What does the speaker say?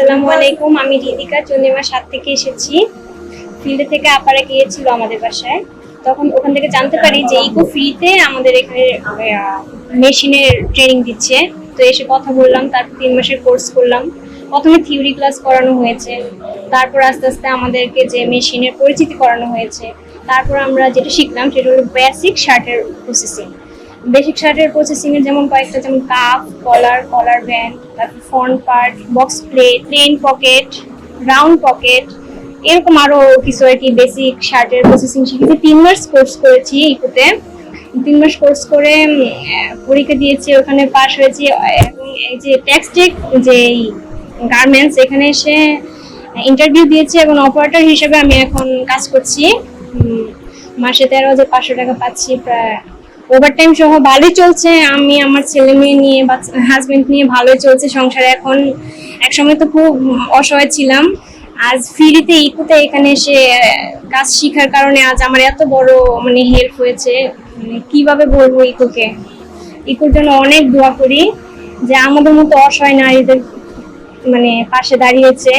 আসসালামু আলাইকুম। আমি রিদিকা চন্দ্রিমা 7 থেকে এসেছি। ফিল্ডে থেকে আপারা গিয়েছিল আমাদের বাসায়, তখন ওখান থেকে জানতে পারি যে ইকো ফ্রিতে আমাদের এখানে মেশিনের ট্রেনিং দিচ্ছে। তো এসে কথা বললাম, তারপর 3 মাসের কোর্স করলাম। প্রথমে থিওরি ক্লাস করানো হয়েছে, তারপর আস্তে আস্তে আমাদেরকে যে মেশিনের পরিচিতি করানো হয়েছে। তারপর আমরা যেটা শিখলাম সেটা হলো বেসিক শার্টের প্রসেসিং। বেসিক শার্টের প্রসেসিং এর যেমন কয়েকটা, যেমন কাপ, কলার ব্যান্ড, তারপর front part, box plate, plain pocket, round pocket, এরকম আরো কিছু আর কি বেসিক শার্টের প্রসেসিং শিখেছি। 3 মাস কোর্স করেছি ইকোতে। 3 মাস কোর্স করে পরীক্ষা দিয়েছি, ওখানে পাশ হয়েছি। এবং এই যে টেক্সটাইল যে গার্মেন্টস, এখানে এসে ইন্টারভিউ দিয়েছি এবং অপারেটর হিসেবে আমি এখন কাজ করছি। মাসে 13,500 টাকা পাচ্ছি। প্রায় ওভারটাইম সহ ভালোই চলছে। আমি আমার ছেলে মেয়ে নিয়ে বা হাজবেন্ড নিয়ে ভালোই চলছে সংসারে। এখন একসময় তো খুব অসহায় ছিলাম। আজ ফ্রিতে ইকোতে এখানে এসে কাজ শেখার কারণে আজ আমার এত বড় মানে হেল্প হয়েছে। মানে কিভাবে বলবো, ইকোর জন্য অনেক দোয়া করি যে আমাদের মতো অসহায় নারীদের মানে পাশে দাঁড়িয়েছে।